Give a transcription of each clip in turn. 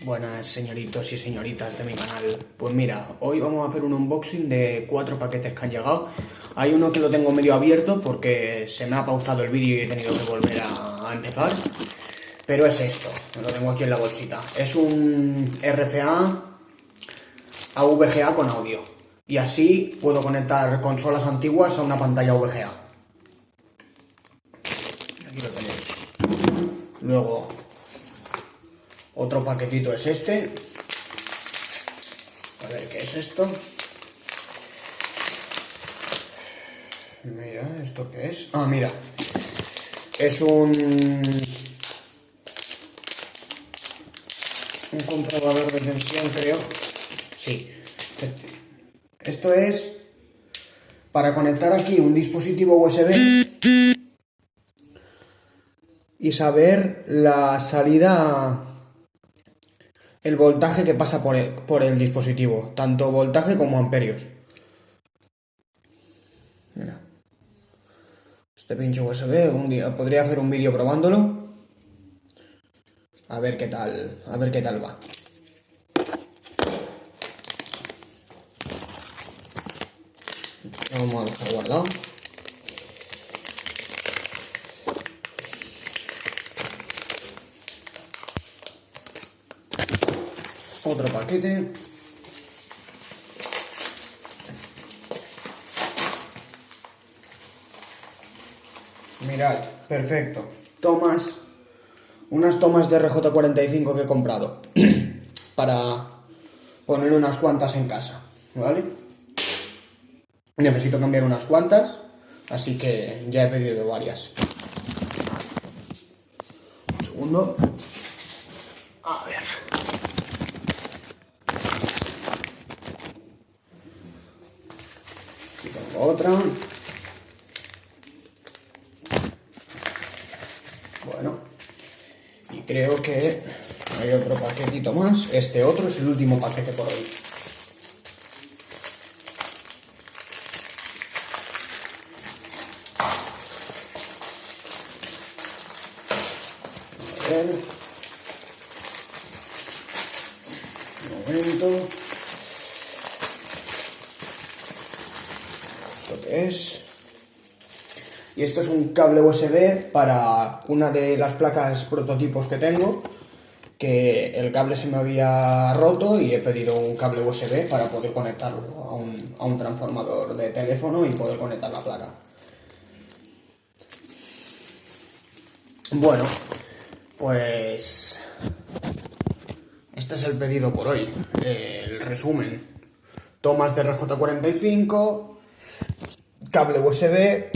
Buenas señoritos y señoritas de mi canal. Pues mira, hoy vamos a hacer un unboxing de 4 paquetes que han llegado. Hay uno que lo tengo medio abierto porque se me ha pausado el vídeo y he tenido que volver a empezar. Pero es esto, lo tengo aquí en la bolsita. Es un RCA a VGA con audio. Y así puedo conectar consolas antiguas a una pantalla VGA. Aquí lo tenéis. Luego, otro paquetito es este. A ver qué es esto. Mira, ¿esto qué es? Ah, mira. Es un controlador de tensión, creo. Sí. Esto es para conectar aquí un dispositivo USB y saber la salida, el voltaje que pasa por el dispositivo, tanto voltaje como amperios. Mira. Este pinche USB, un día podría hacer un vídeo probándolo. A ver qué tal va. Lo vamos a dejar guardado. Otro paquete. Mirad, perfecto. Unas tomas de RJ45 que he comprado para poner unas cuantas en casa, ¿vale? Necesito cambiar unas cuantas, así que ya he pedido varias. Un segundo. A ver. Aquí tengo otra. Bueno, y creo que hay otro paquetito más. Este otro es el último paquete por hoy. A ver. Un momento. ¿Esto qué es? Y esto es un cable USB para una de las placas prototipos que tengo, que el cable se me había roto y he pedido un cable USB para poder conectarlo a un transformador de teléfono y poder conectar la placa. Bueno, pues este es el pedido por hoy, el resumen. Tomas de RJ45, cable USB,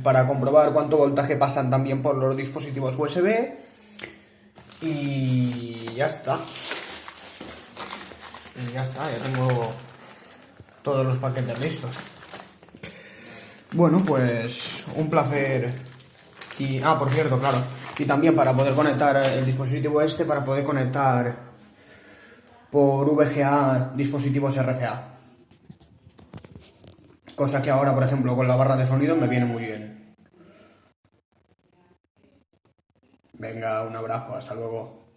para comprobar cuánto voltaje pasan también por los dispositivos USB y ya está. Ya tengo todos los paquetes listos. Bueno, pues un placer. Y, por cierto, claro, y también para poder conectar el dispositivo para poder conectar por VGA dispositivos RCA. Cosa que ahora, por ejemplo, con la barra de sonido me viene muy bien. Venga, un abrazo, hasta luego.